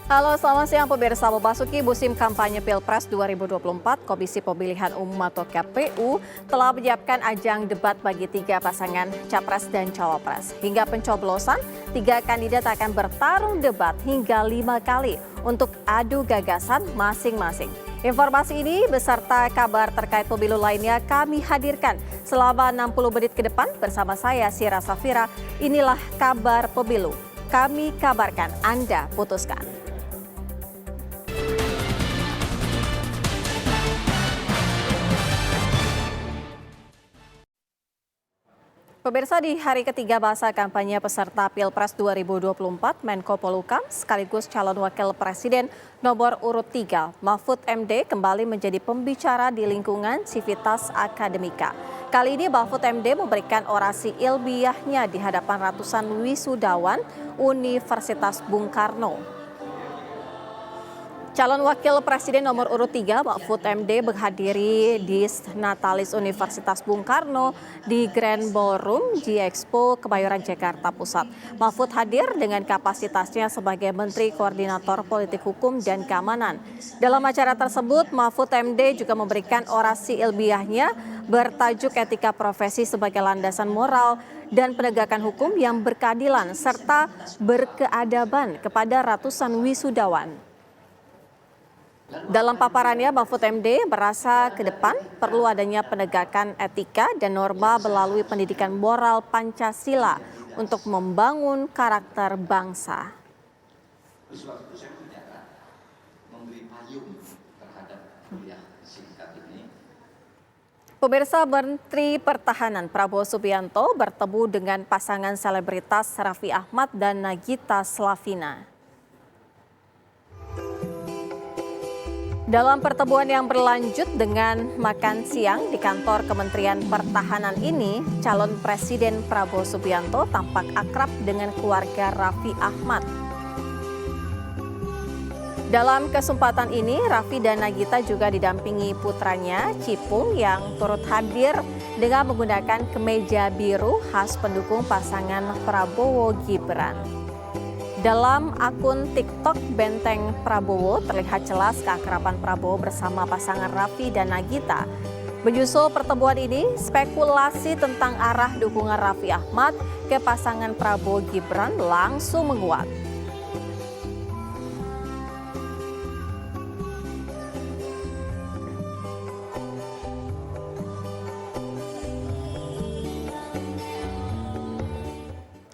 Halo, selamat siang pemirsa. Memasuki musim kampanye Pilpres 2024, Komisi Pemilihan Umum atau KPU telah menyiapkan ajang debat bagi 3 pasangan Capres dan Cawapres. Hingga pencoblosan, 3 kandidat akan bertarung debat hingga 5 kali untuk adu gagasan masing-masing. Informasi ini beserta kabar terkait pemilu lainnya kami hadirkan selama 60 menit ke depan bersama saya, Sira Safira. Inilah kabar pemilu. Kami kabarkan, Anda putuskan. Pemirsa, di hari ketiga masa kampanye peserta Pilpres 2024, Menko Polhukam sekaligus calon wakil presiden nomor urut 3, Mahfud MD kembali menjadi pembicara di lingkungan Civitas Akademika. Kali ini Mahfud MD memberikan orasi ilmiahnya di hadapan ratusan wisudawan Universitas Bung Karno. Calon Wakil Presiden nomor urut 3, Mahfud MD menghadiri Disnatalis Universitas Bung Karno di Grand Ballroom G-Expo Kemayoran Jakarta Pusat. Mahfud hadir dengan kapasitasnya sebagai Menteri Koordinator Politik Hukum dan Keamanan. Dalam acara tersebut, Mahfud MD juga memberikan orasi ilmiahnya bertajuk Etika Profesi sebagai Landasan Moral dan Penegakan Hukum yang berkeadilan serta berkeadaban kepada ratusan wisudawan. Dalam paparannya, Mahfud MD merasa ke depan perlu adanya penegakan etika dan norma melalui pendidikan moral Pancasila untuk membangun karakter bangsa. Pemirsa, Menteri Pertahanan Prabowo Subianto bertemu dengan pasangan selebritas Raffi Ahmad dan Nagita Slavina. Dalam pertemuan yang berlanjut dengan makan siang di kantor Kementerian Pertahanan ini, calon Presiden Prabowo Subianto tampak akrab dengan keluarga Raffi Ahmad. Dalam kesempatan ini, Raffi dan Nagita juga didampingi putranya, Cipung, yang turut hadir dengan menggunakan kemeja biru khas pendukung pasangan Prabowo Gibran. Dalam akun TikTok Benteng Prabowo terlihat jelas keakraban Prabowo bersama pasangan Raffi dan Nagita. Menyusul pertemuan ini, spekulasi tentang arah dukungan Raffi Ahmad ke pasangan Prabowo Gibran langsung menguat.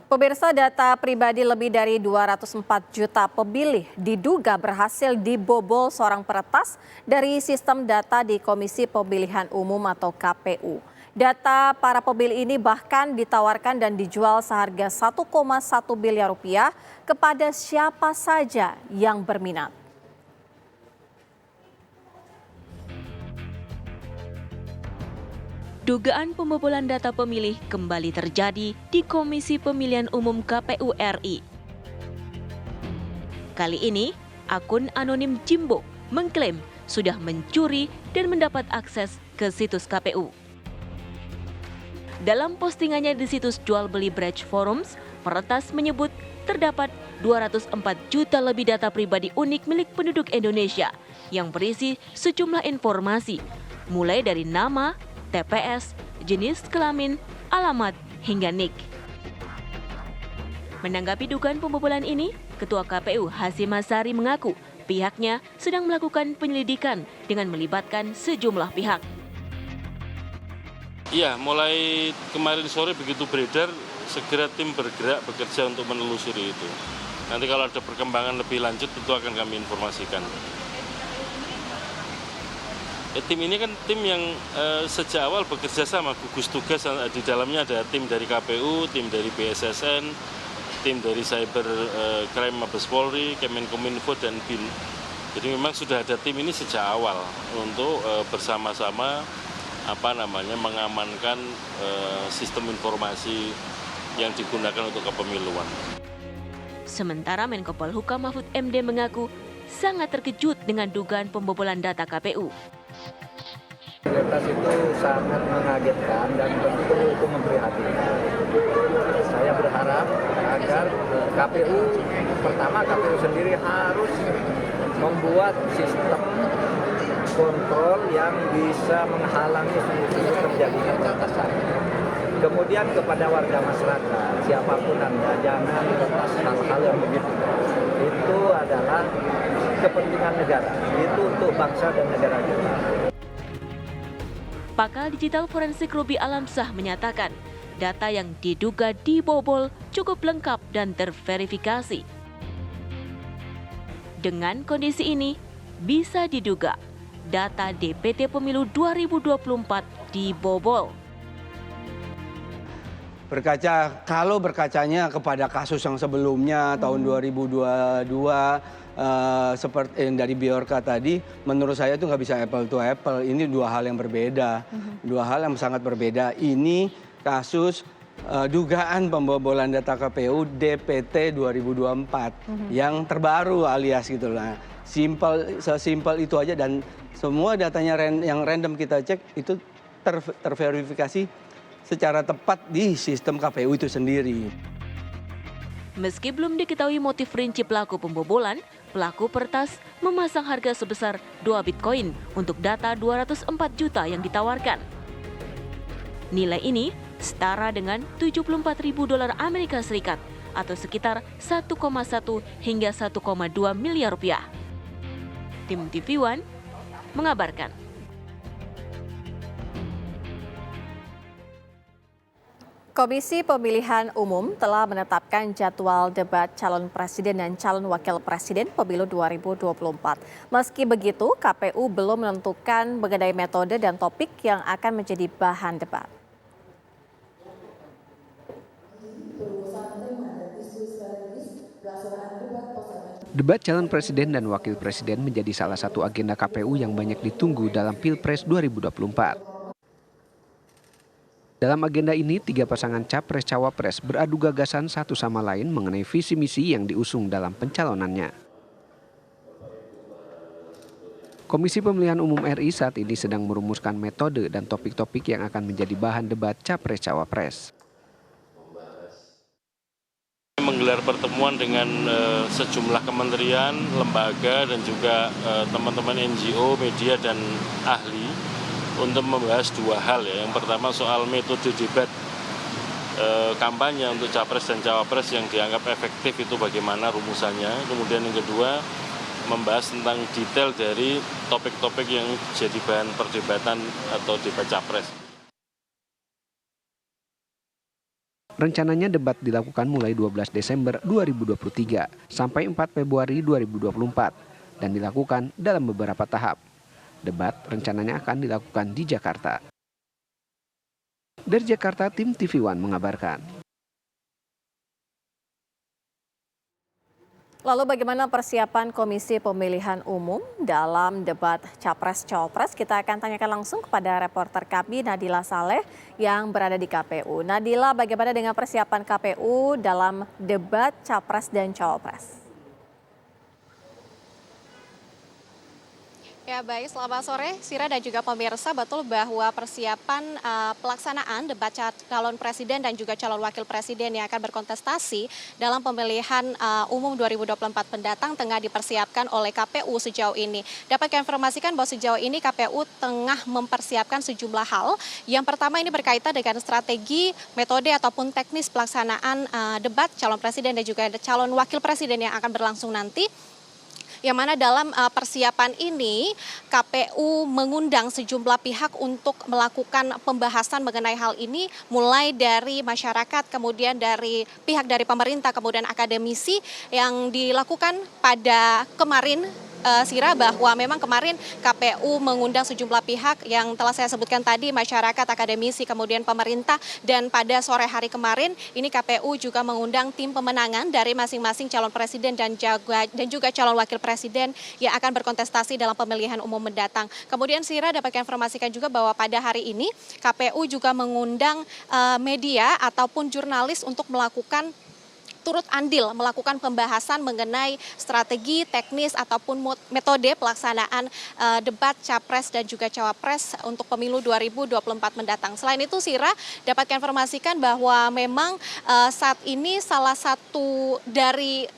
Pemirsa, data pribadi lebih dari 204 juta pemilih diduga berhasil dibobol seorang peretas dari sistem data di Komisi Pemilihan Umum atau KPU. Data para pemilih ini bahkan ditawarkan dan dijual seharga 1,1 miliar rupiah kepada siapa saja yang berminat. Dugaan pembobolan data pemilih kembali terjadi di Komisi Pemilihan Umum KPU RI. Kali ini, akun anonim Jimbo mengklaim sudah mencuri dan mendapat akses ke situs KPU. Dalam postingannya di situs jual beli Bridge Forums, peretas menyebut terdapat 204 juta lebih data pribadi unik milik penduduk Indonesia yang berisi sejumlah informasi, mulai dari nama, TPS, jenis kelamin, alamat, hingga NIK. Menanggapi dugaan pembobolan ini, Ketua KPU Hasyim Asyari mengaku pihaknya sedang melakukan penyelidikan dengan melibatkan sejumlah pihak. Iya, mulai kemarin sore begitu beredar, segera tim bergerak bekerja untuk menelusuri itu. Nanti kalau ada perkembangan lebih lanjut tentu akan kami informasikan. Tim ini kan tim yang sejak awal bekerja sama, gugus tugas di dalamnya ada tim dari KPU, tim dari BSSN, tim dari Cyber Crime Mabes Polri, Kemenkominfo dan BIN. Jadi memang sudah ada tim ini sejak awal untuk bersama-sama mengamankan sistem informasi yang digunakan untuk kepemiluan. Sementara Menko Polhukam Mahfud MD mengaku sangat terkejut dengan dugaan pembobolan data KPU. Realitas itu sangat mengagetkan dan tentu itu memprihatinkan. Saya berharap agar KPU sendiri harus membuat sistem kontrol yang bisa menghalangi terjadinya peretasan. Kemudian kepada warga masyarakat, siapapun Anda, jangan lepas hal-hal yang begitu. Itu adalah kepentingan negara, itu untuk bangsa dan negara kita. Pakar digital forensik Ruby Alamsah menyatakan, data yang diduga dibobol cukup lengkap dan terverifikasi. Dengan kondisi ini, bisa diduga data DPT Pemilu 2024 dibobol. Kalau berkacanya kepada kasus yang sebelumnya tahun 2022 seperti yang dari Biorka tadi, menurut saya itu nggak bisa apple to apple. Ini dua hal yang berbeda, dua hal yang sangat berbeda. Ini kasus dugaan pembobolan data KPU DPT 2024 yang terbaru alias gitulah. Sesimpel itu aja, dan semua datanya yang random kita cek itu terverifikasi secara tepat di sistem KPU itu sendiri. Meski belum diketahui motif rinci pelaku pembobolan, pelaku peretas memasang harga sebesar 2 Bitcoin untuk data 204 juta yang ditawarkan. Nilai ini setara dengan 74.000 dolar Amerika Serikat atau sekitar 1,1 hingga 1,2 miliar rupiah. Tim TV One mengabarkan. Komisi Pemilihan Umum telah menetapkan jadwal debat calon presiden dan calon wakil presiden pemilu 2024. Meski begitu, KPU belum menentukan mengenai metode dan topik yang akan menjadi bahan debat. Debat calon presiden dan wakil presiden menjadi salah satu agenda KPU yang banyak ditunggu dalam Pilpres 2024. Dalam agenda ini, 3 pasangan Capres-Cawapres beradu gagasan satu sama lain mengenai visi misi yang diusung dalam pencalonannya. Komisi Pemilihan Umum RI saat ini sedang merumuskan metode dan topik-topik yang akan menjadi bahan debat Capres-Cawapres. Menggelar pertemuan dengan sejumlah kementerian, lembaga, dan juga teman-teman NGO, media, dan ahli untuk membahas dua hal ya. Yang pertama soal metode debat kampanye untuk Capres dan Cawapres yang dianggap efektif itu bagaimana rumusannya. Kemudian yang kedua membahas tentang detail dari topik-topik yang jadi bahan perdebatan atau debat Capres. Rencananya debat dilakukan mulai 12 Desember 2023 sampai 4 Februari 2024 dan dilakukan dalam beberapa tahap. Debat rencananya akan dilakukan di Jakarta. Dari Jakarta, tim TV One mengabarkan. Lalu bagaimana persiapan Komisi Pemilihan Umum dalam debat Capres-Cawapres? Kita akan tanyakan langsung kepada reporter kami Nadila Saleh yang berada di KPU. Nadila, bagaimana dengan persiapan KPU dalam debat Capres dan Cawapres? Ya baik, selamat sore Sira dan juga pemirsa. Betul bahwa persiapan pelaksanaan debat calon presiden dan juga calon wakil presiden yang akan berkontestasi dalam pemilihan umum 2024 pendatang tengah dipersiapkan oleh KPU sejauh ini. Dapat kami informasikan bahwa sejauh ini KPU tengah mempersiapkan sejumlah hal. Yang pertama ini berkaitan dengan strategi, metode ataupun teknis pelaksanaan debat calon presiden dan juga calon wakil presiden yang akan berlangsung nanti. Yang mana dalam persiapan ini KPU mengundang sejumlah pihak untuk melakukan pembahasan mengenai hal ini, mulai dari masyarakat, kemudian dari pihak dari pemerintah, kemudian akademisi yang dilakukan pada kemarin. Sira, bahwa memang kemarin KPU mengundang sejumlah pihak yang telah saya sebutkan tadi, masyarakat, akademisi, kemudian pemerintah, dan pada sore hari kemarin ini KPU juga mengundang tim pemenangan dari masing-masing calon presiden dan juga calon wakil presiden yang akan berkontestasi dalam pemilihan umum mendatang. Kemudian Sira, dapat saya informasikan juga bahwa pada hari ini KPU juga mengundang media ataupun jurnalis untuk melakukan turut andil melakukan pembahasan mengenai strategi, teknis ataupun metode pelaksanaan debat Capres dan juga Cawapres untuk pemilu 2024 mendatang. Selain itu, Sira dapat informasikan bahwa memang saat ini salah satu dari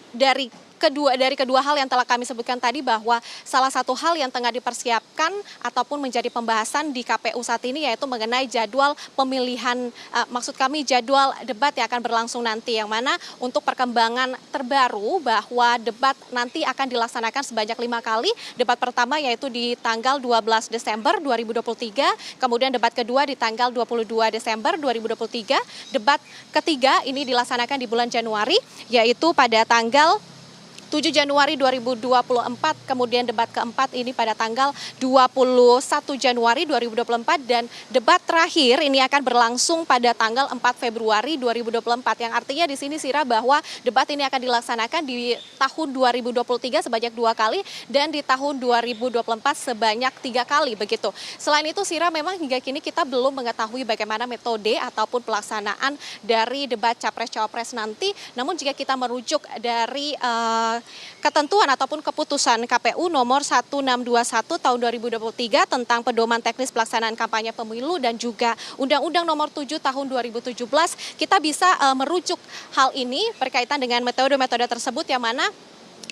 kedua hal yang telah kami sebutkan tadi, bahwa salah satu hal yang tengah dipersiapkan ataupun menjadi pembahasan di KPU saat ini yaitu mengenai jadwal pemilihan, maksud kami jadwal debat yang akan berlangsung nanti, yang mana untuk perkembangan terbaru bahwa debat nanti akan dilaksanakan sebanyak 5 kali. Debat pertama yaitu di tanggal 12 Desember 2023, kemudian debat kedua di tanggal 22 Desember 2023, debat ketiga ini dilaksanakan di bulan Januari yaitu pada tanggal 7 Januari 2024, kemudian debat keempat ini pada tanggal 21 Januari 2024, dan debat terakhir ini akan berlangsung pada tanggal 4 Februari 2024. Yang artinya di sini, Sira, bahwa debat ini akan dilaksanakan di tahun 2023 sebanyak 2 kali dan di tahun 2024 sebanyak 3 kali begitu. Selain itu, Sira, memang hingga kini kita belum mengetahui bagaimana metode ataupun pelaksanaan dari debat Capres-Cawapres nanti. Namun jika kita merujuk dari ketentuan ataupun keputusan KPU nomor 1621 tahun 2023 tentang pedoman teknis pelaksanaan kampanye pemilu dan juga Undang-Undang nomor 7 tahun 2017, kita bisa merujuk hal ini berkaitan dengan metode-metode tersebut, yang mana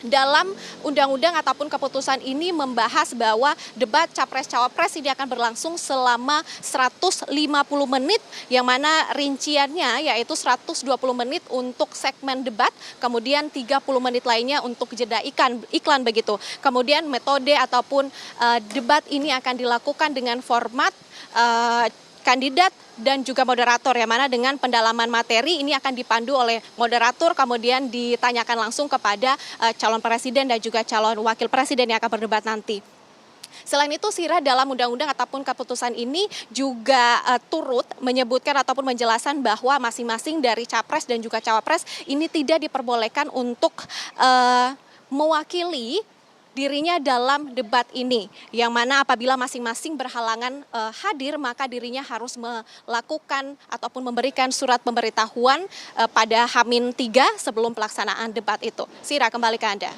dalam undang-undang ataupun keputusan ini membahas bahwa debat Capres-Cawapres ini akan berlangsung selama 150 menit, yang mana rinciannya yaitu 120 menit untuk segmen debat, kemudian 30 menit lainnya untuk jeda iklan begitu. Kemudian metode ataupun debat ini akan dilakukan dengan format kandidat dan juga moderator, yang mana dengan pendalaman materi ini akan dipandu oleh moderator, kemudian ditanyakan langsung kepada calon presiden dan juga calon wakil presiden yang akan berdebat nanti. Selain itu, Sira, dalam undang-undang ataupun keputusan ini juga turut menyebutkan ataupun menjelaskan bahwa masing-masing dari capres dan juga cawapres ini tidak diperbolehkan untuk mewakili dirinya dalam debat ini, yang mana apabila masing-masing berhalangan hadir, maka dirinya harus melakukan ataupun memberikan surat pemberitahuan pada H-3 sebelum pelaksanaan debat itu. Sira, kembali ke Anda.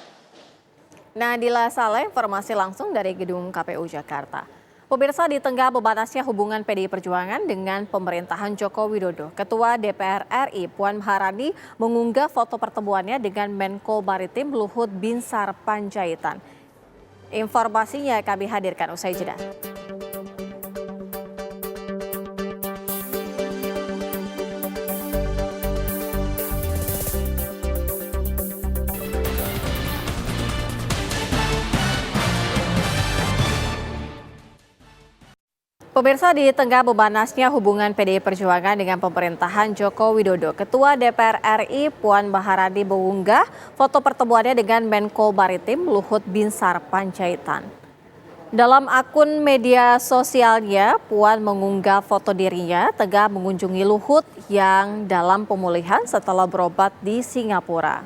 Nadila Saleh, informasi langsung dari Gedung KPU Jakarta. Pemirsa, di tengah memanasnya hubungan PDI Perjuangan dengan pemerintahan Joko Widodo, Ketua DPR RI Puan Maharani mengunggah foto pertemuannya dengan Menko Maritim Luhut Binsar Panjaitan. Informasinya kami hadirkan usai jeda. Pemirsa, di tengah memanasnya hubungan PDI Perjuangan dengan pemerintahan Joko Widodo, Ketua DPR RI Puan Maharani mengunggah foto pertemuannya dengan Menko Maritim Luhut Binsar Panjaitan. Dalam akun media sosialnya, Puan mengunggah foto dirinya tengah mengunjungi Luhut yang dalam pemulihan setelah berobat di Singapura.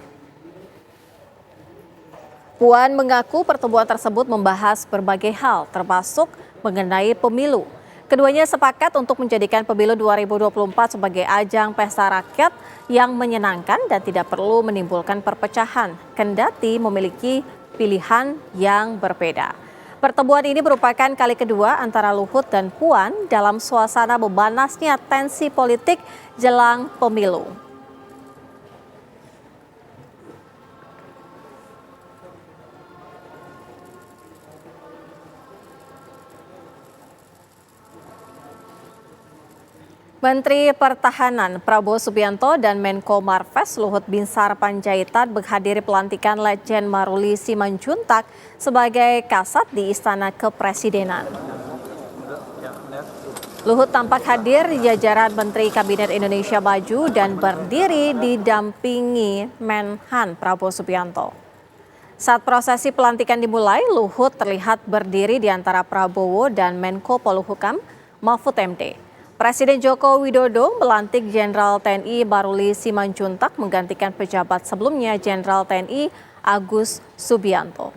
Puan mengaku pertemuan tersebut membahas berbagai hal, termasuk mengenai pemilu. Keduanya sepakat untuk menjadikan pemilu 2024 sebagai ajang pesta rakyat yang menyenangkan dan tidak perlu menimbulkan perpecahan, kendati memiliki pilihan yang berbeda. Pertemuan ini merupakan kali kedua antara Luhut dan Puan dalam suasana memanasnya tensi politik jelang pemilu. Menteri Pertahanan Prabowo Subianto dan Menko Marves Luhut Binsar Panjaitan menghadiri pelantikan Letjen Maruli Simanjuntak sebagai Kasat di Istana Kepresidenan. Luhut tampak hadir di jajaran Menteri Kabinet Indonesia Maju dan berdiri didampingi Menhan Prabowo Subianto. Saat prosesi pelantikan dimulai, Luhut terlihat berdiri di antara Prabowo dan Menko Polhukam Mahfud MD. Presiden Joko Widodo melantik Jenderal TNI Maruli Simanjuntak menggantikan pejabat sebelumnya Jenderal TNI Agus Subianto.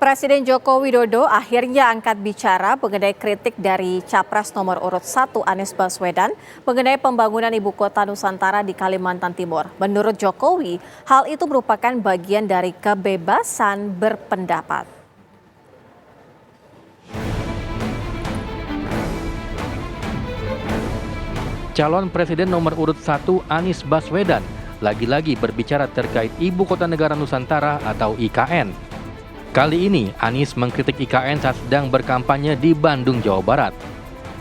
Presiden Joko Widodo akhirnya angkat bicara mengenai kritik dari Capres nomor urut 1 Anies Baswedan mengenai pembangunan ibu kota Nusantara di Kalimantan Timur. Menurut Jokowi, hal itu merupakan bagian dari kebebasan berpendapat. Calon Presiden nomor urut 1 Anies Baswedan lagi-lagi berbicara terkait Ibu Kota Negara Nusantara atau IKN. Kali ini Anies mengkritik IKN saat sedang berkampanye di Bandung, Jawa Barat.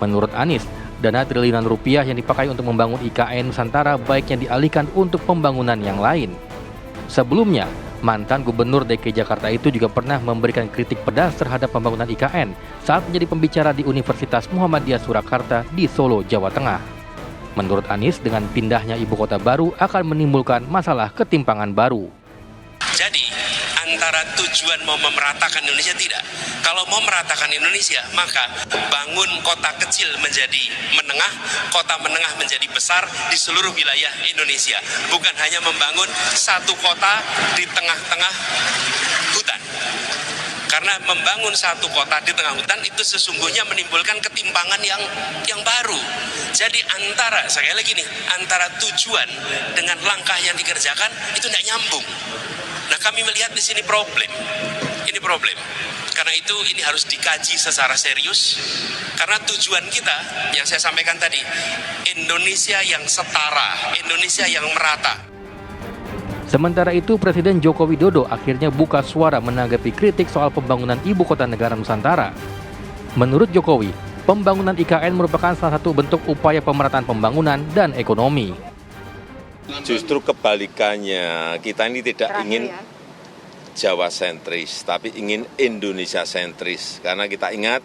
Menurut Anies, dana triliunan rupiah yang dipakai untuk membangun IKN Nusantara baiknya dialihkan untuk pembangunan yang lain. Sebelumnya, mantan Gubernur DKI Jakarta itu juga pernah memberikan kritik pedas terhadap pembangunan IKN saat menjadi pembicara di Universitas Muhammadiyah Surakarta di Solo, Jawa Tengah. Menurut Anies, dengan pindahnya ibu kota baru akan menimbulkan masalah ketimpangan baru. Jadi, antara tujuan mau memeratakan Indonesia tidak. Kalau mau meratakan Indonesia, maka bangun kota kecil menjadi menengah, kota menengah menjadi besar di seluruh wilayah Indonesia. Bukan hanya membangun satu kota di tengah-tengah hutan. Karena membangun satu kota di tengah hutan itu sesungguhnya menimbulkan ketimpangan yang baru. Jadi sekali lagi nih, antara tujuan dengan langkah yang dikerjakan itu tidak nyambung. Nah, kami melihat di sini problem. Ini problem. Karena itu ini harus dikaji secara serius. Karena tujuan kita yang saya sampaikan tadi, Indonesia yang setara, Indonesia yang merata. Sementara itu, Presiden Joko Widodo akhirnya buka suara menanggapi kritik soal pembangunan Ibu Kota Negara Nusantara. Menurut Jokowi, pembangunan IKN merupakan salah satu bentuk upaya pemerataan pembangunan dan ekonomi. Justru kebalikannya, kita ini tidak ingin Jawa sentris, tapi ingin Indonesia sentris. Karena kita ingat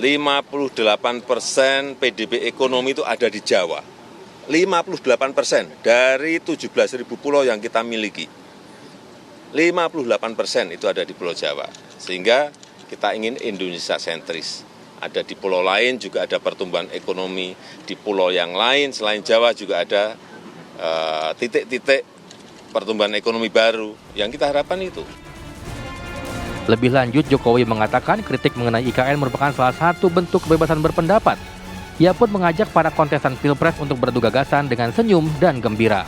58% PDB ekonomi itu ada di Jawa. 58% dari 17.000 pulau yang kita miliki. 58% itu ada di Pulau Jawa. Sehingga kita ingin Indonesia sentris. Ada di pulau lain juga ada pertumbuhan ekonomi. Di pulau yang lain selain Jawa juga ada titik-titik pertumbuhan ekonomi baru yang kita harapkan itu. Lebih lanjut, Jokowi mengatakan kritik mengenai IKN merupakan salah satu bentuk kebebasan berpendapat. Ia pun mengajak para kontestan Pilpres untuk beradu gagasan dengan senyum dan gembira.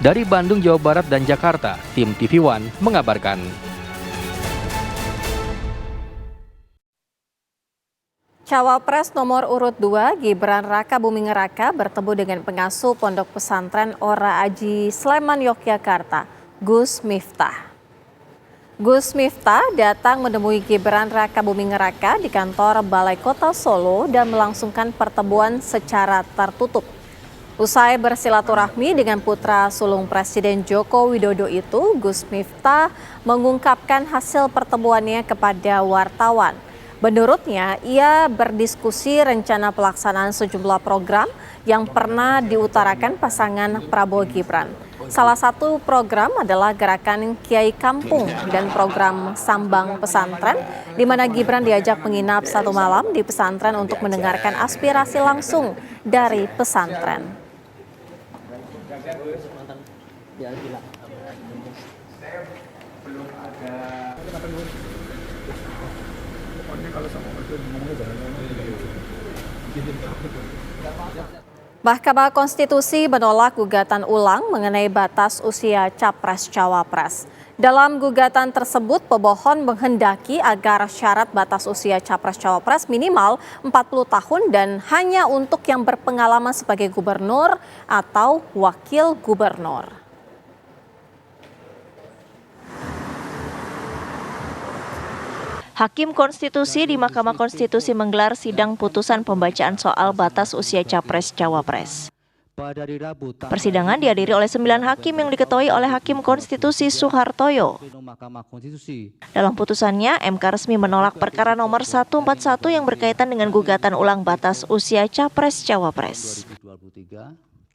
Dari Bandung, Jawa Barat dan Jakarta, tim TV One mengabarkan. Cawapres nomor urut 2 Gibran Raka Buming Raka bertemu dengan pengasuh Pondok Pesantren Ora Aji Sleman, Yogyakarta, Gus Miftah. Gus Miftah datang menemui Gibran Raka Buming Raka di kantor Balai Kota Solo dan melangsungkan pertemuan secara tertutup. Usai bersilaturahmi dengan putra sulung Presiden Joko Widodo itu, Gus Miftah mengungkapkan hasil pertemuannya kepada wartawan. Menurutnya, ia berdiskusi rencana pelaksanaan sejumlah program yang pernah diutarakan pasangan Prabowo Gibran. Salah satu program adalah Gerakan Kiai Kampung dan program Sambang Pesantren, di mana Gibran diajak menginap 1 malam di pesantren untuk mendengarkan aspirasi langsung dari pesantren. Mahkamah Konstitusi menolak gugatan ulang mengenai batas usia Capres-Cawapres. Dalam gugatan tersebut, pemohon menghendaki agar syarat batas usia Capres-Cawapres minimal 40 tahun dan hanya untuk yang berpengalaman sebagai gubernur atau wakil gubernur. Hakim Konstitusi di Mahkamah Konstitusi menggelar sidang putusan pembacaan soal batas usia Capres-Cawapres. Persidangan dihadiri oleh 9 hakim yang diketuai oleh Hakim Konstitusi Suhartoyo. Dalam putusannya, MK resmi menolak perkara nomor 141 yang berkaitan dengan gugatan ulang batas usia Capres-Cawapres.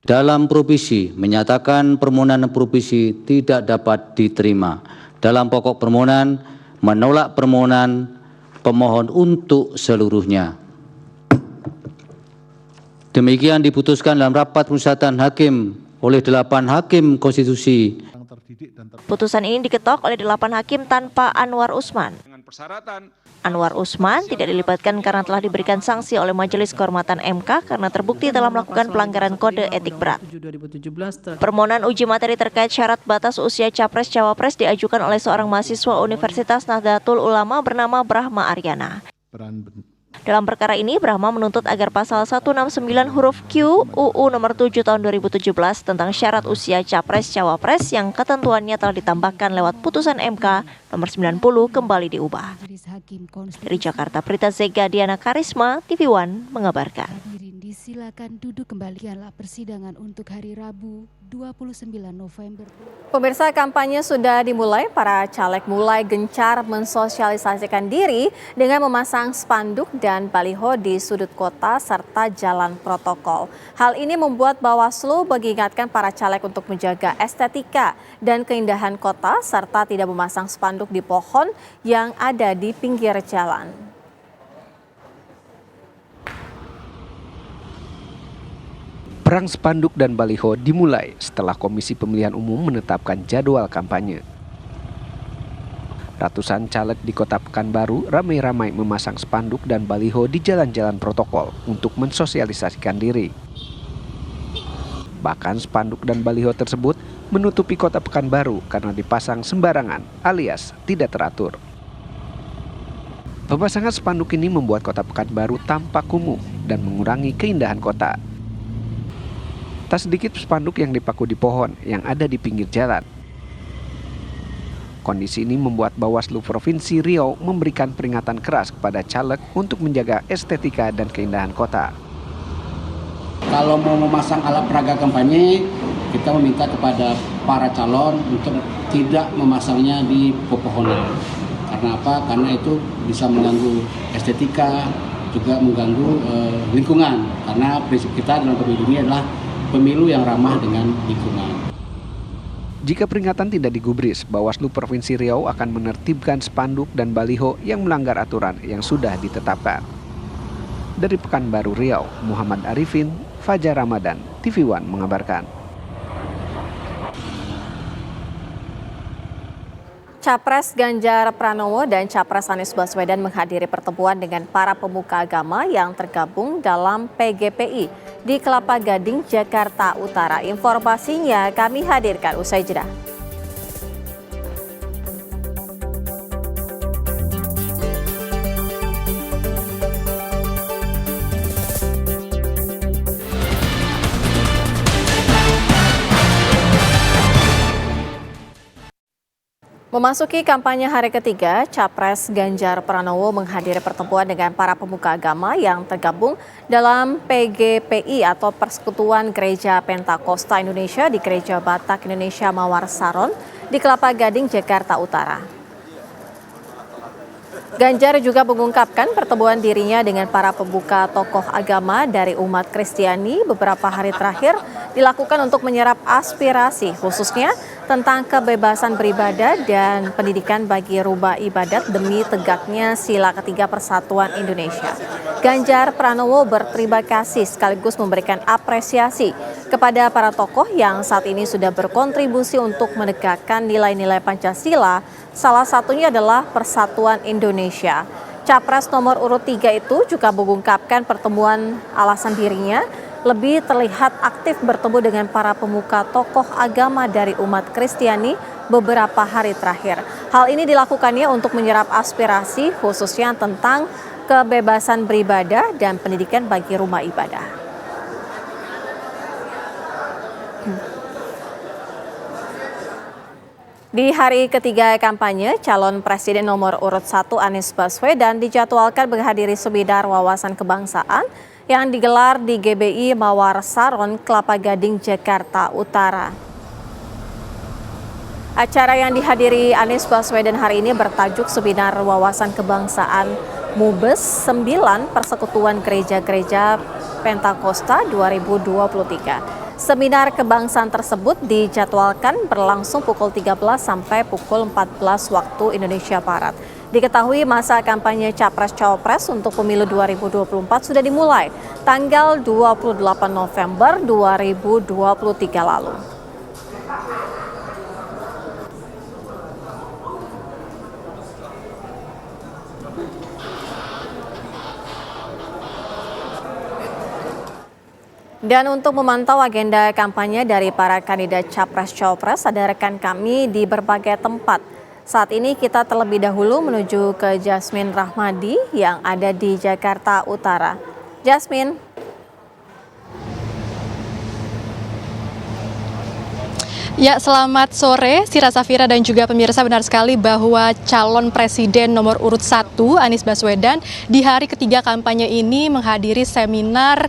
Dalam provisi menyatakan permohonan provisi tidak dapat diterima. Dalam pokok permohonan menolak permohonan pemohon untuk seluruhnya. Demikian diputuskan dalam rapat permusyawaratan hakim oleh 8 hakim konstitusi. Putusan ini diketok oleh 8 hakim tanpa Anwar Usman. Anwar Usman tidak dilibatkan karena telah diberikan sanksi oleh Majelis Kehormatan MK karena terbukti telah melakukan pelanggaran kode etik berat. Permohonan uji materi terkait syarat batas usia Capres-Cawapres diajukan oleh seorang mahasiswa Universitas Nahdlatul Ulama bernama Brahma Aryana. Dalam perkara ini, Brahma menuntut agar pasal 169 huruf Q UU nomor 7 tahun 2017 tentang syarat usia Capres-Cawapres yang ketentuannya telah ditambahkan lewat putusan MK nomor 90 kembali diubah. Dari Jakarta, Prita Zega Diana Karisma, TV One mengabarkan. Silakan duduk kembali. Persidangan untuk hari Rabu 29 November. Pemirsa, kampanye sudah dimulai. Para caleg mulai gencar mensosialisasikan diri dengan memasang spanduk dan baliho di sudut kota serta jalan protokol. Hal ini membuat Bawaslu mengingatkan para caleg untuk menjaga estetika dan keindahan kota serta tidak memasang spanduk di pohon yang ada di pinggir jalan. Perang spanduk dan baliho dimulai setelah Komisi Pemilihan Umum menetapkan jadwal kampanye. Ratusan caleg di Kota Pekanbaru ramai-ramai memasang spanduk dan baliho di jalan-jalan protokol untuk mensosialisasikan diri. Bahkan spanduk dan baliho tersebut menutupi Kota Pekanbaru karena dipasang sembarangan alias tidak teratur. Pemasangan spanduk ini membuat Kota Pekanbaru tampak kumuh dan mengurangi keindahan kota. Tak sedikit spanduk yang dipaku di pohon yang ada di pinggir jalan. Kondisi ini membuat Bawaslu Provinsi Riau memberikan peringatan keras kepada caleg untuk menjaga estetika dan keindahan kota. Kalau mau memasang alat peraga kampanye, kita meminta kepada para calon untuk tidak memasangnya di pepohonan. Karena apa? Karena itu bisa mengganggu estetika, juga mengganggu lingkungan. Karena prinsip kita dalam pemilu ini adalah pemilu yang ramah dengan lingkungan. Jika peringatan tidak digubris, Bawaslu Provinsi Riau akan menertibkan spanduk dan baliho yang melanggar aturan yang sudah ditetapkan. Dari Pekanbaru Riau, Muhammad Arifin, Fajar Ramadan, TV One mengabarkan. Capres Ganjar Pranowo dan Capres Anies Baswedan menghadiri pertemuan dengan para pemuka agama yang tergabung dalam PGPI di Kelapa Gading, Jakarta Utara. Informasinya kami hadirkan usai jeda. Memasuki kampanye hari ketiga, Capres Ganjar Pranowo menghadiri pertemuan dengan para pemuka agama yang tergabung dalam PGPI atau Persekutuan Gereja Pentakosta Indonesia di Gereja Batak Indonesia Mawar Saron di Kelapa Gading, Jakarta Utara. Ganjar juga mengungkapkan pertemuan dirinya dengan para pembuka tokoh agama dari umat Kristiani beberapa hari terakhir dilakukan untuk menyerap aspirasi khususnya tentang kebebasan beribadah dan pendidikan bagi rumah ibadat demi tegaknya sila ketiga Persatuan Indonesia. Ganjar Pranowo berterima kasih sekaligus memberikan apresiasi kepada para tokoh yang saat ini sudah berkontribusi untuk menegakkan nilai-nilai Pancasila, salah satunya adalah Persatuan Indonesia. Capres nomor urut 3 itu juga mengungkapkan pertemuan alasan dirinya lebih terlihat aktif bertemu dengan para pemuka tokoh agama dari umat Kristiani beberapa hari terakhir. Hal ini dilakukannya untuk menyerap aspirasi khususnya tentang kebebasan beribadah dan pendidikan bagi rumah ibadah. Di hari ketiga kampanye, calon presiden nomor urut 1 Anies Baswedan dijadwalkan menghadiri seminar wawasan kebangsaan yang digelar di GBI Mawar Saron, Kelapa Gading, Jakarta Utara. Acara yang dihadiri Anies Baswedan hari ini bertajuk Seminar Wawasan Kebangsaan MUBES 9 Persekutuan Gereja-Gereja Pentakosta 2023. Seminar kebangsaan tersebut dijadwalkan berlangsung pukul 13 sampai pukul 14 waktu Indonesia Barat. Diketahui masa kampanye Capres-Cawapres untuk pemilu 2024 sudah dimulai tanggal 28 November 2023 lalu. Dan untuk memantau agenda kampanye dari para kandidat Capres-Cawapres, ada rekan kami di berbagai tempat. Saat ini kita terlebih dahulu menuju ke Jasmine Rahmadi yang ada di Jakarta Utara. Jasmine. Ya, selamat sore Sira Safira dan juga pemirsa. Benar sekali bahwa calon presiden nomor urut 1 Anies Baswedan di hari ketiga kampanye ini menghadiri seminar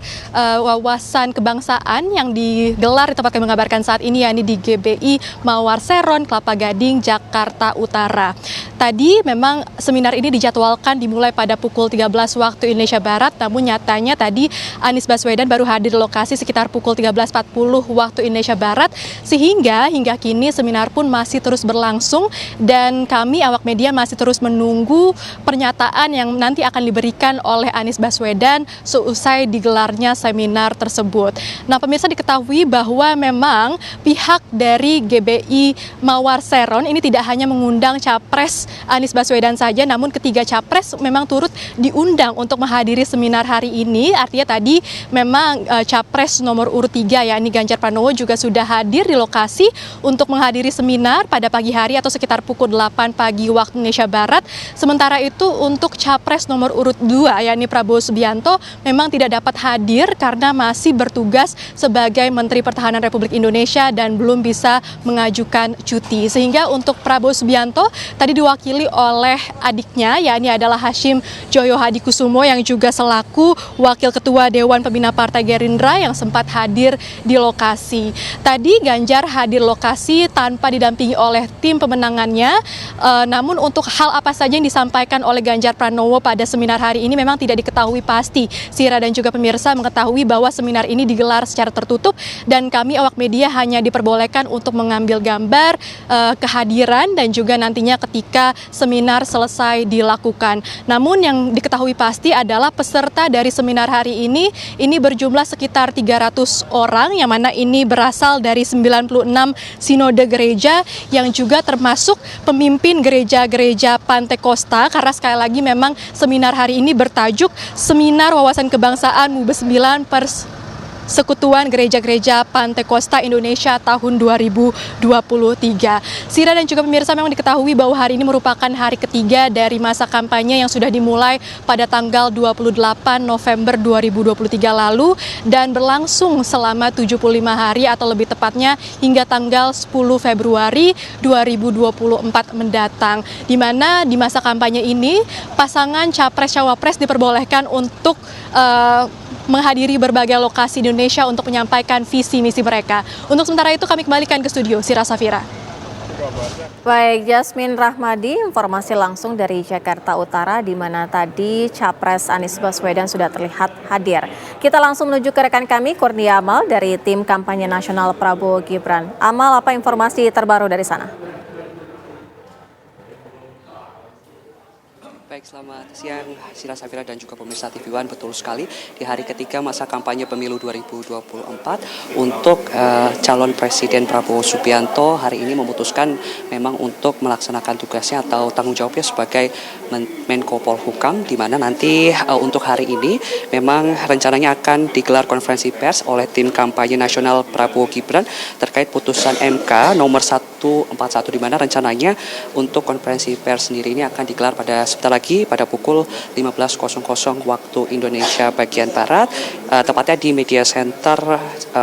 wawasan kebangsaan yang digelar di tempat kami mengabarkan saat ini, yakni di GBI Mawar Saron, Kelapa Gading, Jakarta Utara. Tadi memang seminar ini dijadwalkan dimulai pada pukul 13 waktu Indonesia Barat, namun nyatanya tadi Anies Baswedan baru hadir di lokasi sekitar pukul 13.40 waktu Indonesia Barat, sehingga hingga kini seminar pun masih terus berlangsung dan kami awak media masih terus menunggu pernyataan yang nanti akan diberikan oleh Anies Baswedan seusai digelarnya seminar tersebut. Nah, pemirsa, diketahui bahwa memang pihak dari GBI Mawar Saron ini tidak hanya mengundang Capres Anies Baswedan saja, namun ketiga Capres memang turut diundang untuk menghadiri seminar hari ini. Artinya tadi memang Capres nomor urut 3 yakni Ganjar Pranowo juga sudah hadir di lokasi untuk menghadiri seminar pada pagi hari atau sekitar pukul 8 pagi waktu Indonesia Barat. Sementara itu untuk Capres nomor urut 2 yakni Prabowo Subianto memang tidak dapat hadir karena masih bertugas sebagai Menteri Pertahanan Republik Indonesia dan belum bisa mengajukan cuti. Sehingga untuk Prabowo Subianto tadi diwakili oleh adiknya yakni adalah Hashim Joyo Hadikusumo yang juga selaku Wakil Ketua Dewan Pembina Partai Gerindra yang sempat hadir di lokasi. Tadi Ganjar hadir lokasi tanpa didampingi oleh tim pemenangannya. Namun untuk hal apa saja yang disampaikan oleh Ganjar Pranowo pada seminar hari ini memang tidak diketahui pasti. Sira dan juga pemirsa mengetahui bahwa seminar ini digelar secara tertutup dan kami awak media hanya diperbolehkan untuk mengambil gambar kehadiran dan juga nantinya ketika seminar selesai dilakukan. Namun yang diketahui pasti adalah peserta dari seminar hari ini berjumlah sekitar 300 orang, yang mana ini berasal dari 96 sinode gereja yang juga termasuk pemimpin gereja-gereja Pantekosta, karena sekali lagi memang seminar hari ini bertajuk Seminar Wawasan Kebangsaan MUBES 9 Persekutuan Gereja-Gereja Pantekosta Indonesia tahun 2023. Sira dan juga pemirsa, memang diketahui bahwa hari ini merupakan hari ketiga dari masa kampanye yang sudah dimulai pada tanggal 28 November 2023 lalu dan berlangsung selama 75 hari atau lebih tepatnya hingga tanggal 10 Februari 2024 mendatang. Di mana di masa kampanye ini pasangan Capres-Cawapres diperbolehkan untuk menghadiri berbagai lokasi di Indonesia untuk menyampaikan visi misi mereka. Untuk sementara itu kami kembalikan ke studio, Sira Safira. Baik, Jasmine Rahmadi, informasi langsung dari Jakarta Utara di mana tadi Capres Anies Baswedan sudah terlihat hadir. Kita langsung menuju ke rekan kami Kurnia Amal dari tim kampanye nasional Prabowo Gibran. Amal, apa informasi terbaru dari sana? Baik, selamat siang Sira Safira dan juga pemirsa TV One. Betul sekali, di hari ketiga masa kampanye pemilu 2024 untuk calon presiden Prabowo Subianto hari ini memutuskan memang untuk melaksanakan tugasnya atau tanggung jawabnya sebagai Menko Polhukam, di mana nanti untuk hari ini memang rencananya akan digelar konferensi pers oleh tim kampanye nasional Prabowo Gibran terkait putusan MK nomor 141, di mana rencananya untuk konferensi pers sendiri ini akan digelar pada sebentar lagi pagi pada pukul 15.00 waktu Indonesia bagian Barat, tepatnya di Media Center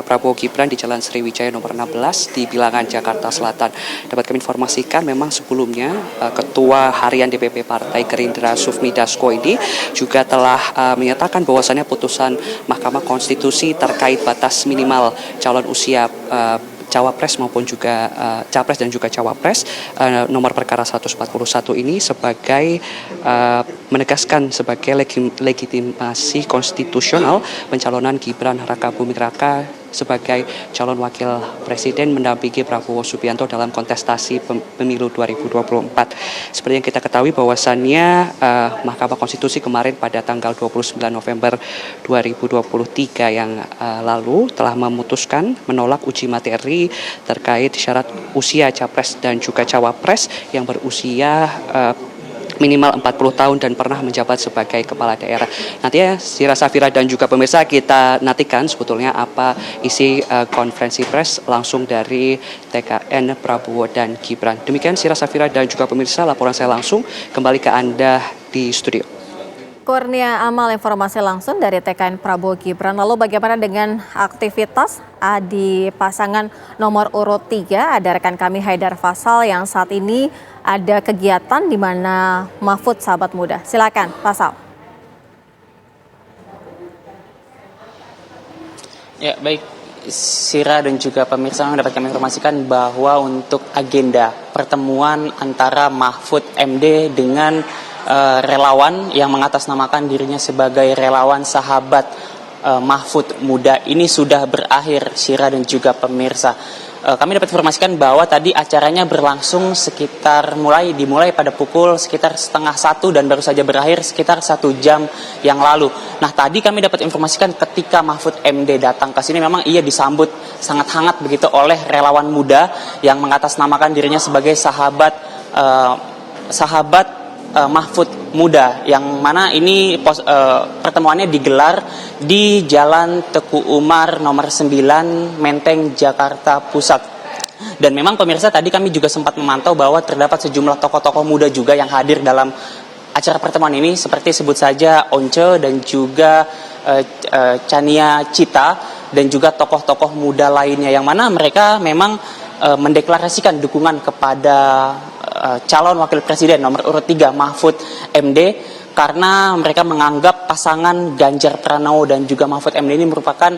Prabowo Gibran di Jalan Sriwijaya nomor 16 di Bilangan, Jakarta Selatan. Dapat kami informasikan memang sebelumnya Ketua Harian DPP Partai Gerindra Sufmi Dasko ini juga telah menyatakan bahwasannya putusan Mahkamah Konstitusi terkait batas minimal calon usia Cawapres maupun juga Capres dan juga Cawapres nomor perkara 141 ini sebagai menegaskan sebagai legitimasi konstitusional pencalonan Gibran Rakabuming Raka sebagai calon wakil presiden mendampingi Prabowo Subianto dalam kontestasi pemilu 2024. Seperti yang kita ketahui bahwasannya Mahkamah Konstitusi kemarin pada tanggal 29 November 2023 yang lalu telah memutuskan menolak uji materi terkait syarat usia Capres dan juga Cawapres yang berusia minimal 40 tahun dan pernah menjabat sebagai kepala daerah. Nantinya Sira Safira dan juga pemirsa kita nantikan sebetulnya apa isi konferensi pers langsung dari TKN Prabowo dan Gibran. Demikian Sira Safira dan juga pemirsa, laporan saya langsung kembali ke Anda di studio. Kurnia Amal, informasi langsung dari TKN Prabowo Gibran. Lalu bagaimana dengan aktivitas di pasangan nomor urut 3? Ada rekan kami Haidar Fasal yang saat ini ada kegiatan di mana Mahfud sahabat muda. Silakan, Fasal. Ya, baik. Sira dan juga pemirsa dapat kami informasikan bahwa untuk agenda pertemuan antara Mahfud MD dengan relawan yang mengatasnamakan dirinya sebagai relawan sahabat Mahfud muda ini sudah berakhir, Sira dan juga pemirsa. Kami dapat informasikan bahwa tadi acaranya berlangsung dimulai pada pukul sekitar 12:30 dan baru saja berakhir sekitar 1 jam yang lalu. Nah, tadi kami dapat informasikan ketika Mahfud MD datang ke sini memang ia disambut sangat hangat begitu oleh relawan muda yang mengatasnamakan dirinya sebagai sahabat Mahfud muda, yang mana ini pertemuannya digelar di Jalan Teguh Umar nomor 9 Menteng, Jakarta Pusat. Dan memang pemirsa tadi kami juga sempat memantau bahwa terdapat sejumlah tokoh-tokoh muda juga yang hadir dalam acara pertemuan ini, seperti sebut saja Once dan juga Chania Cita dan juga tokoh-tokoh muda lainnya, yang mana mereka memang mendeklarasikan dukungan kepada calon wakil presiden nomor urut 3 Mahfud MD karena mereka menganggap pasangan Ganjar Pranowo dan juga Mahfud MD ini merupakan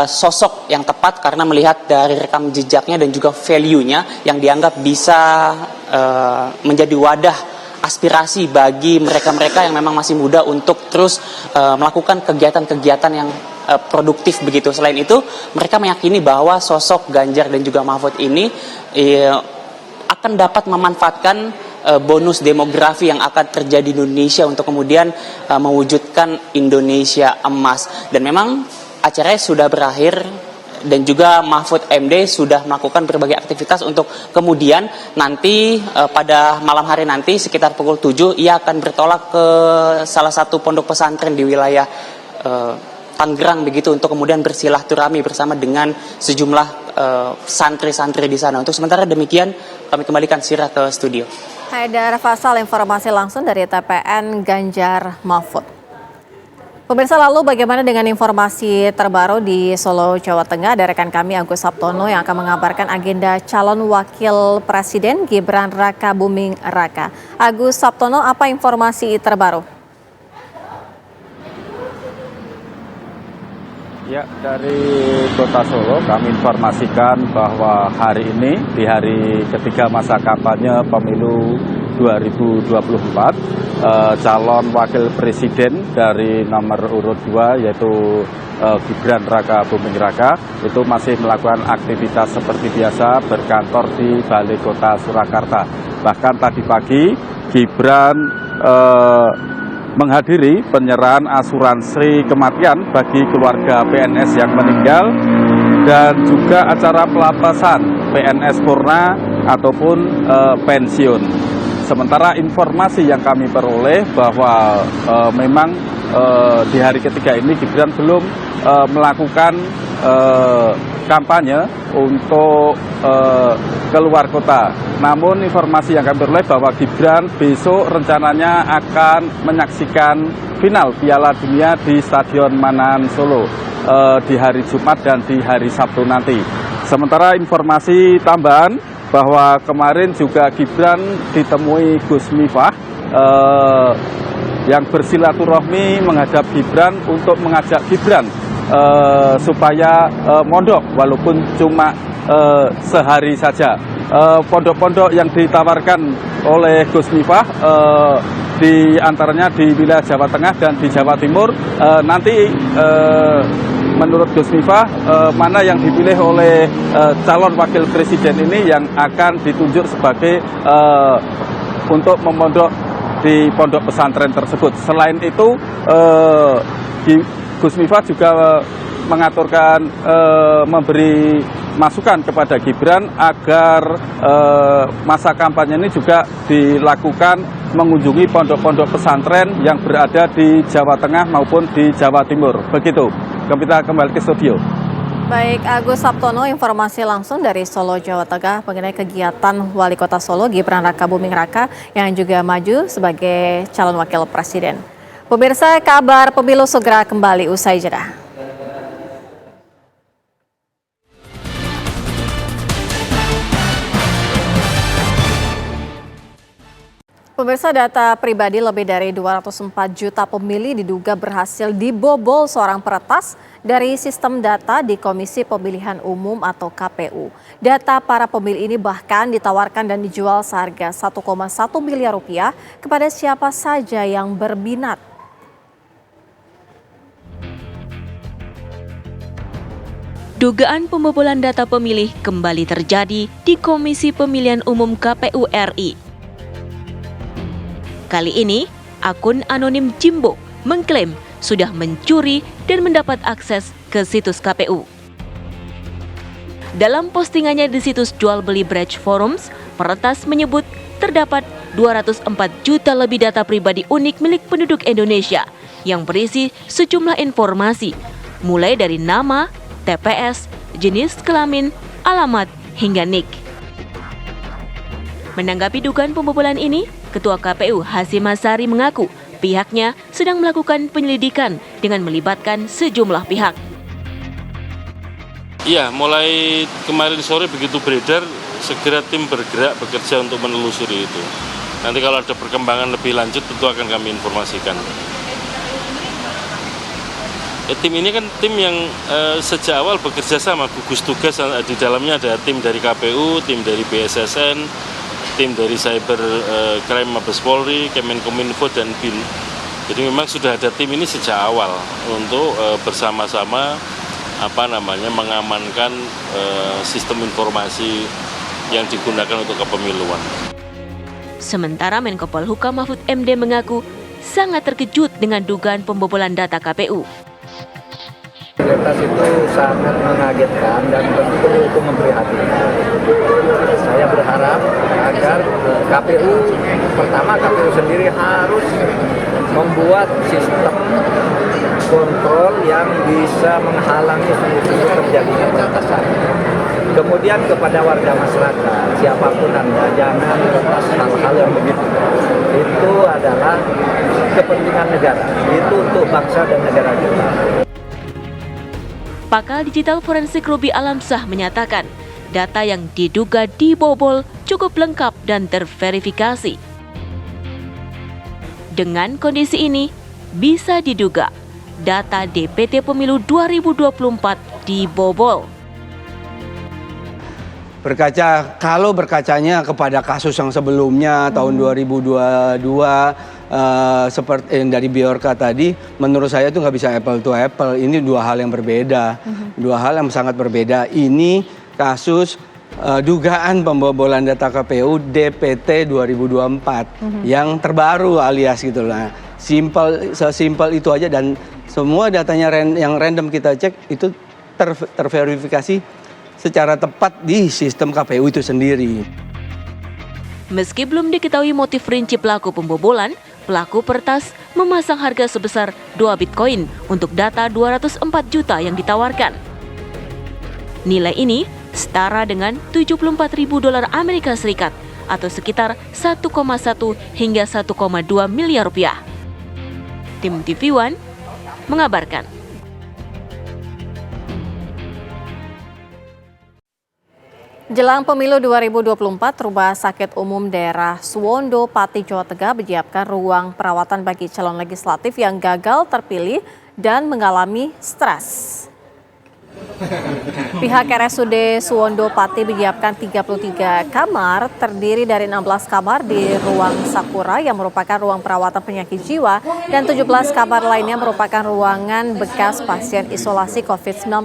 sosok yang tepat karena melihat dari rekam jejaknya dan juga value-nya yang dianggap bisa menjadi wadah aspirasi bagi mereka-mereka yang memang masih muda untuk terus melakukan kegiatan-kegiatan yang produktif begitu. Selain itu, mereka meyakini bahwa sosok Ganjar dan juga Mahfud ini akan dapat memanfaatkan bonus demografi yang akan terjadi di Indonesia untuk kemudian mewujudkan Indonesia emas. Dan memang acaranya sudah berakhir dan juga Mahfud MD sudah melakukan berbagai aktivitas untuk kemudian nanti pada malam hari nanti sekitar pukul 7 ia akan bertolak ke salah satu pondok pesantren di wilayah Tangerang begitu untuk kemudian bersilaturahmi bersama dengan sejumlah santri-santri di sana. Untuk sementara demikian kami kembalikan Sira ke studio. Haidar Fasal, informasi langsung dari TPN Ganjar Mahfud. Pemirsa, lalu bagaimana dengan informasi terbaru di Solo, Jawa Tengah? Ada rekan kami Agus Sabtono yang akan mengabarkan agenda calon wakil presiden Gibran Rakabuming Raka. Agus Sabtono, apa informasi terbaru? Ya, dari Kota Solo kami informasikan bahwa hari ini di hari ketiga masa kampanye pemilu 2024 calon wakil presiden dari nomor urut 2 yaitu Gibran Rakabuming Raka itu masih melakukan aktivitas seperti biasa berkantor di Balai Kota Surakarta. Bahkan tadi pagi Gibran menghadiri penyerahan asuransi kematian bagi keluarga PNS yang meninggal dan juga acara pelepasan PNS Purna ataupun pensiun. Sementara informasi yang kami peroleh bahwa memang di hari ketiga ini Gibran belum melakukan kampanye untuk keluar kota. Namun informasi yang kami peroleh bahwa Gibran besok rencananya akan menyaksikan final Piala Dunia di Stadion Manahan Solo di hari Jumat dan di hari Sabtu nanti. Sementara informasi tambahan bahwa kemarin juga Gibran ditemui Gus Miftah yang bersilaturahmi menghadap Gibran untuk mengajak Gibran supaya mondok walaupun cuma sehari saja. Pondok-pondok yang ditawarkan oleh Gus Miftah di antaranya di wilayah Jawa Tengah dan di Jawa Timur. Nanti menurut Gus Miftah mana yang dipilih oleh calon wakil presiden ini yang akan ditunjuk sebagai untuk memondok di pondok pesantren tersebut. Selain itu Gus Miftah juga mengaturkan memberi masukan kepada Gibran agar masa kampanye ini juga dilakukan mengunjungi pondok-pondok pesantren yang berada di Jawa Tengah maupun di Jawa Timur. Begitu. Kita kembali ke studio. Baik, Agus Sabtono, informasi langsung dari Solo, Jawa Tengah mengenai kegiatan Wali Kota Solo Gibran Rakabuming Raka yang juga maju sebagai calon wakil presiden. Pemirsa, kabar pemilu segera kembali usai jeda. Pemirsa, data pribadi lebih dari 204 juta pemilih diduga berhasil dibobol seorang peretas dari sistem data di Komisi Pemilihan Umum atau KPU. Data para pemilih ini bahkan ditawarkan dan dijual seharga 1,1 miliar rupiah kepada siapa saja yang berminat. Dugaan pembobolan data pemilih kembali terjadi di Komisi Pemilihan Umum KPU RI. Kali ini, akun anonim Jimbo mengklaim sudah mencuri dan mendapat akses ke situs KPU. Dalam postingannya di situs jual beli Bridge Forums, peretas menyebut terdapat 204 juta lebih data pribadi unik milik penduduk Indonesia yang berisi sejumlah informasi, mulai dari nama, TPS, jenis kelamin, alamat, hingga NIK. Menanggapi dugaan pembobolan ini, Ketua KPU Hasyim Asyari mengaku pihaknya sedang melakukan penyelidikan dengan melibatkan sejumlah pihak. Iya, mulai kemarin sore begitu beredar, segera tim bergerak bekerja untuk menelusuri itu. Nanti kalau ada perkembangan lebih lanjut tentu akan kami informasikan. Tim ini kan tim yang sejak awal bekerja sama, gugus tugas, di dalamnya ada tim dari KPU, tim dari BSSN, tim dari Cyber Crime Mabes Polri, Kemenkominfo, dan BIN. Jadi memang sudah ada tim ini sejak awal untuk bersama-sama mengamankan sistem informasi yang digunakan untuk kepemiluan. Sementara Menko Polhukam Mahfud MD mengaku sangat terkejut dengan dugaan pembobolan data KPU. Realitas itu sangat mengagetkan dan tentu itu memprihatinkan. Saya berharap agar KPU sendiri harus membuat sistem kontrol yang bisa menghalangi sungguh-sungguh terjadinya peretasan. Kemudian kepada warga masyarakat, siapapun Anda, jangan lepas hal-hal yang begitu. Itu adalah kepentingan negara, itu untuk bangsa dan negara kita. Pakar digital forensik Ruby Alamsah menyatakan, data yang diduga dibobol cukup lengkap dan terverifikasi. Dengan kondisi ini, bisa diduga data DPT Pemilu 2024 dibobol. Kalau berkacanya kepada kasus yang sebelumnya tahun 2022 seperti yang dari Biorka tadi, menurut saya itu nggak bisa apple to apple. Ini dua hal yang berbeda, dua hal yang sangat berbeda. Ini kasus dugaan pembobolan data KPU DPT 2024 yang terbaru alias gitulah. Sesimpel itu aja, dan semua datanya yang random kita cek itu terverifikasi secara tepat di sistem KPU itu sendiri. Meski belum diketahui motif rinci pelaku pembobolan, Pelaku peretas memasang harga sebesar 2 Bitcoin untuk data 204 juta yang ditawarkan. Nilai ini setara dengan $74.000 Amerika Serikat atau sekitar 1,1 hingga 1,2 miliar rupiah. Tim TV One mengabarkan. Jelang pemilu 2024, Rumah Sakit Umum Daerah Suwondo, Pati, Jawa Tengah menyiapkan ruang perawatan bagi calon legislatif yang gagal terpilih dan mengalami stres. Pihak RSUD Suwondo Pati menyiapkan 33 kamar terdiri dari 16 kamar di ruang Sakura yang merupakan ruang perawatan penyakit jiwa dan 17 kamar lainnya merupakan ruangan bekas pasien isolasi COVID-19.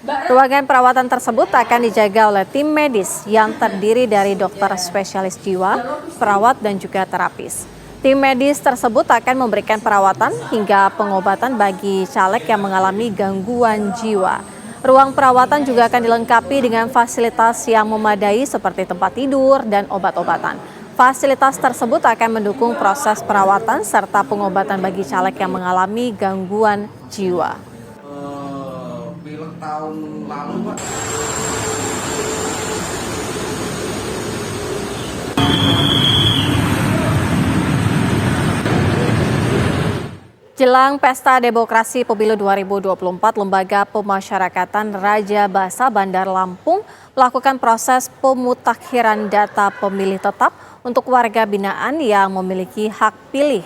Ruangan perawatan tersebut akan dijaga oleh tim medis yang terdiri dari dokter spesialis jiwa, perawat dan juga terapis. Tim medis tersebut akan memberikan perawatan hingga pengobatan bagi caleg yang mengalami gangguan jiwa. Ruang perawatan juga akan dilengkapi dengan fasilitas yang memadai seperti tempat tidur dan obat-obatan. Fasilitas tersebut akan mendukung proses perawatan serta pengobatan bagi caleg yang mengalami gangguan jiwa. Tahun lalu, Pak. Jelang Pesta Demokrasi Pemilu 2024, Lembaga Pemasyarakatan Raja Basa Bandar Lampung melakukan proses pemutakhiran data pemilih tetap untuk warga binaan yang memiliki hak pilih.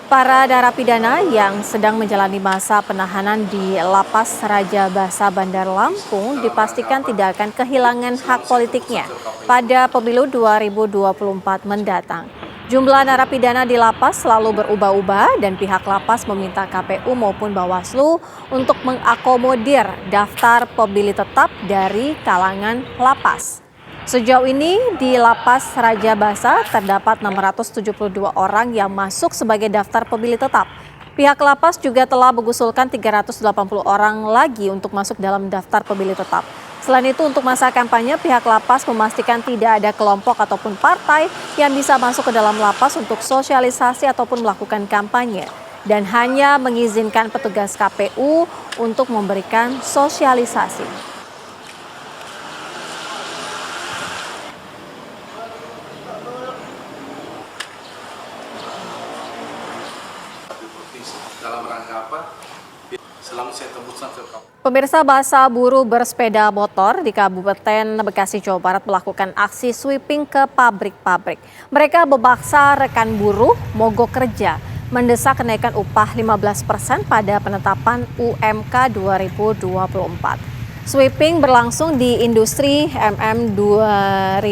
Para narapidana yang sedang menjalani masa penahanan di Lapas Raja Basa Bandar Lampung dipastikan tidak akan kehilangan hak politiknya pada pemilu 2024 mendatang. Jumlah narapidana di lapas selalu berubah-ubah dan pihak lapas meminta KPU maupun Bawaslu untuk mengakomodir daftar pemilih tetap dari kalangan lapas. Sejauh ini di Lapas Raja Basa terdapat 672 orang yang masuk sebagai daftar pemilih tetap. Pihak lapas juga telah mengusulkan 380 orang lagi untuk masuk dalam daftar pemilih tetap. Selain itu untuk masa kampanye pihak lapas memastikan tidak ada kelompok ataupun partai yang bisa masuk ke dalam lapas untuk sosialisasi ataupun melakukan kampanye dan hanya mengizinkan petugas KPU untuk memberikan sosialisasi. Dalam rangka apa? Selama saya tembuskan ke Pemirsa, massa buruh bersepeda motor di Kabupaten Bekasi, Jawa Barat melakukan aksi sweeping ke pabrik-pabrik. Mereka memaksa rekan buruh mogok kerja, mendesak kenaikan upah 15% pada penetapan UMK 2024. Sweeping berlangsung di industri MM 2100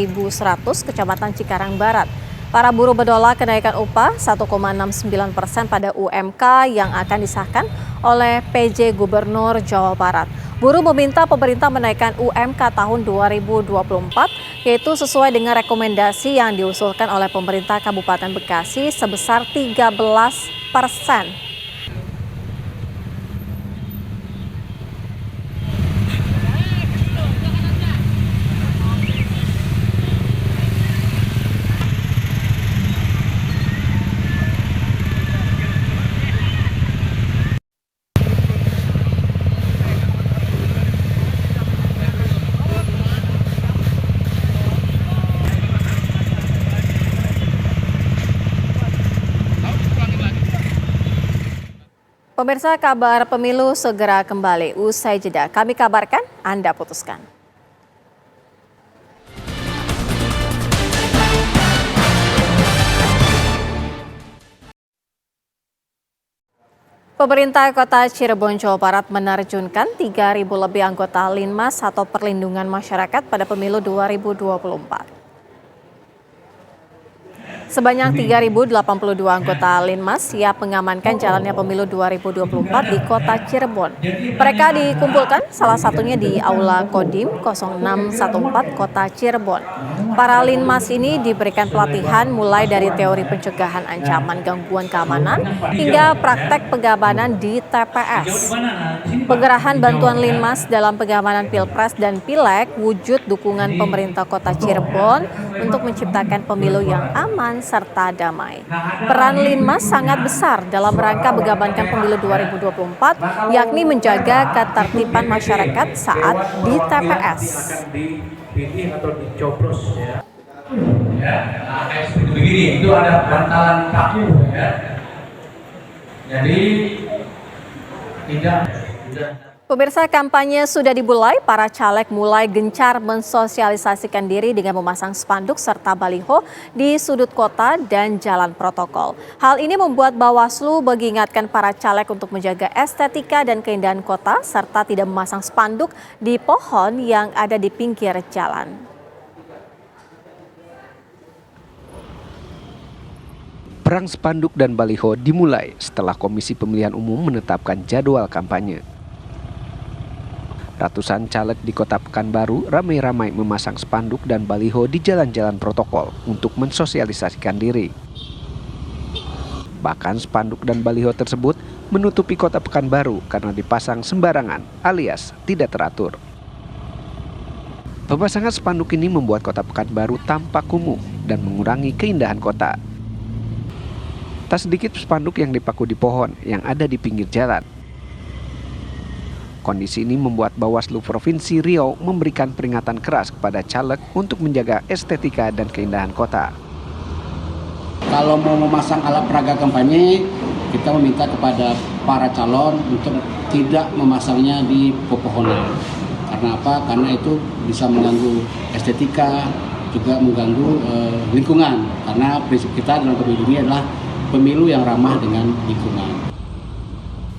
Kecamatan Cikarang Barat. Para buruh menolak kenaikan upah 1,69% pada UMK yang akan disahkan oleh PJ Gubernur Jawa Barat. Buruh meminta pemerintah menaikkan UMK tahun 2024, yaitu sesuai dengan rekomendasi yang diusulkan oleh pemerintah Kabupaten Bekasi sebesar 13%. Pemirsa, kabar pemilu segera kembali usai jeda. Kami kabarkan, Anda putuskan. Pemerintah Kota Cirebon, Jawa Barat menerjunkan 3.000 lebih anggota Linmas atau Perlindungan Masyarakat pada pemilu 2024. Sebanyak 3.082 anggota Linmas siap mengamankan jalannya pemilu 2024 di Kota Cirebon. Mereka dikumpulkan salah satunya di Aula Kodim 0614 Kota Cirebon. Para linmas ini diberikan pelatihan mulai dari teori pencegahan ancaman gangguan keamanan hingga praktek pengamanan di TPS. Penggerahan bantuan linmas dalam pengamanan Pilpres dan Pileg wujud dukungan pemerintah Kota Cirebon untuk menciptakan pemilu yang aman serta damai. Peran linmas sangat besar dalam rangka mengamankan pemilu 2024, yakni menjaga ketertiban masyarakat saat di TPS. Dipilih atau dicoblos ya. Nah, kayak seperti begini, itu ada bantalan kaku ya. Jadi tidak. Pemirsa, kampanye sudah dimulai, para caleg mulai gencar mensosialisasikan diri dengan memasang spanduk serta baliho di sudut kota dan jalan protokol. Hal ini membuat Bawaslu mengingatkan para caleg untuk menjaga estetika dan keindahan kota serta tidak memasang spanduk di pohon yang ada di pinggir jalan. Perang spanduk dan baliho dimulai setelah Komisi Pemilihan Umum menetapkan jadwal kampanye. Ratusan caleg di Kota Pekanbaru ramai-ramai memasang spanduk dan baliho di jalan-jalan protokol untuk mensosialisasikan diri. Bahkan spanduk dan baliho tersebut menutupi Kota Pekanbaru karena dipasang sembarangan alias tidak teratur. Pemasangan spanduk ini membuat Kota Pekanbaru tampak kumuh dan mengurangi keindahan kota. Tak sedikit spanduk yang dipaku di pohon yang ada di pinggir jalan. Kondisi ini membuat Bawaslu Provinsi Riau memberikan peringatan keras kepada caleg untuk menjaga estetika dan keindahan kota. Kalau mau memasang alat peraga kampanye, kita meminta kepada para calon untuk tidak memasangnya di pepohonan. Karena apa? Karena itu bisa mengganggu estetika, juga mengganggu lingkungan. Karena prinsip kita dalam pemilu ini adalah pemilu yang ramah dengan lingkungan.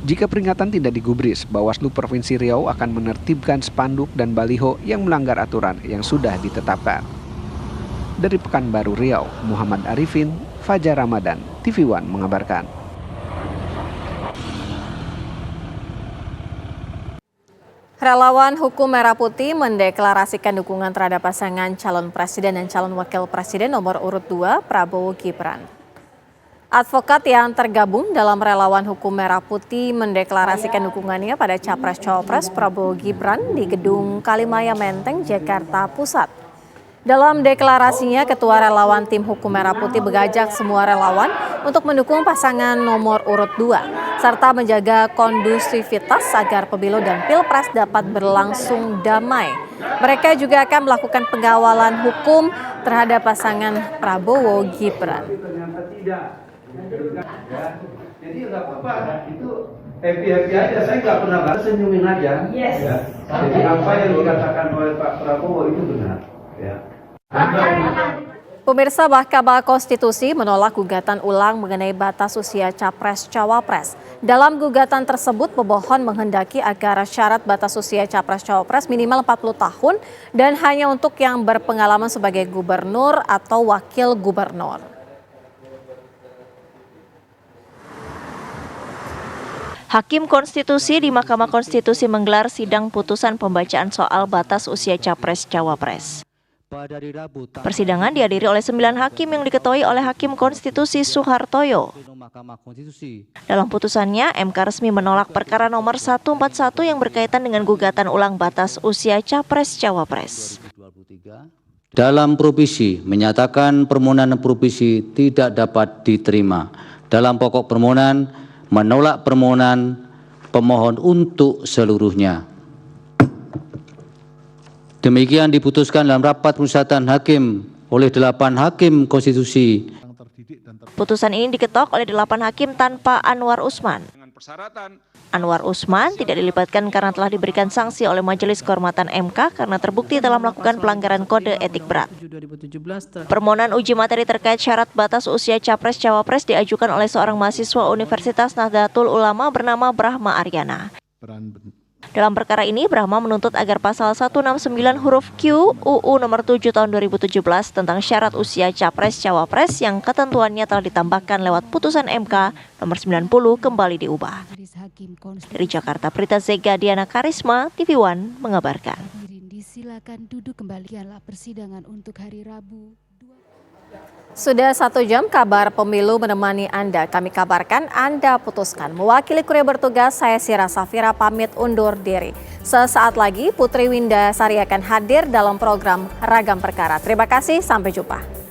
Jika peringatan tidak digubris, Bawaslu Provinsi Riau akan menertibkan spanduk dan baliho yang melanggar aturan yang sudah ditetapkan. Dari Pekanbaru Riau, Muhammad Arifin, Fajar Ramadan, TV One mengabarkan. Relawan Hukum Merah Putih mendeklarasikan dukungan terhadap pasangan calon presiden dan calon wakil presiden nomor urut 2 Prabowo Gibran. Advokat yang tergabung dalam Relawan Hukum Merah Putih mendeklarasikan dukungannya pada Capres-Cawapres Prabowo Gibran di Gedung Kalimaya Menteng, Jakarta Pusat. Dalam deklarasinya, Ketua Relawan Tim Hukum Merah Putih mengajak semua relawan untuk mendukung pasangan nomor urut 2, serta menjaga kondusivitas agar pemilu dan pilpres dapat berlangsung damai. Mereka juga akan melakukan pengawalan hukum terhadap pasangan Prabowo Gibran. Jadi nggak apa-apa, itu happy aja. Saya nggak pernah bahas, senyumin aja. Yes. Ya. Jadi apa yang dikatakan oleh Pak Prabowo itu benar. Ya. Pemirsa, Mahkamah Konstitusi menolak gugatan ulang mengenai batas usia Capres-Cawapres. Dalam gugatan tersebut, pemohon menghendaki agar syarat batas usia Capres-Cawapres minimal 40 tahun dan hanya untuk yang berpengalaman sebagai gubernur atau wakil gubernur. Hakim Konstitusi di Mahkamah Konstitusi menggelar sidang putusan pembacaan soal batas usia Capres-Cawapres. Persidangan dihadiri oleh 9 hakim yang diketuai oleh Hakim Konstitusi Suhartoyo. Dalam putusannya, MK resmi menolak perkara nomor 141 yang berkaitan dengan gugatan ulang batas usia Capres-Cawapres. Dalam provisi menyatakan permohonan provisi tidak dapat diterima. Dalam pokok permohonan menolak permohonan pemohon untuk seluruhnya. Demikian diputuskan dalam rapat permusyawaratan hakim oleh 8 hakim konstitusi. Putusan ini diketok oleh 8 hakim tanpa Anwar Usman. Anwar Usman tidak dilibatkan karena telah diberikan sanksi oleh Majelis Kehormatan MK karena terbukti telah melakukan pelanggaran kode etik berat. Permohonan uji materi terkait syarat batas usia Capres-Cawapres diajukan oleh seorang mahasiswa Universitas Nahdlatul Ulama bernama Brahma Aryana. Dalam perkara ini, Brahma menuntut agar pasal 169 huruf Q UU nomor 7 tahun 2017 tentang syarat usia Capres-Cawapres yang ketentuannya telah ditambahkan lewat putusan MK nomor 90 kembali diubah. Dari Jakarta, Prita Zega Diana Karisma, TV One mengabarkan. Silakan duduk kembali. Demikianlah persidangan untuk hari Rabu. Sudah 1 jam kabar pemilu menemani Anda. Kami kabarkan Anda putuskan. Mewakili Kuria bertugas, saya Sira Safira pamit undur diri. Sesaat lagi Putri Winda Sari akan hadir dalam program Ragam Perkara. Terima kasih, sampai jumpa.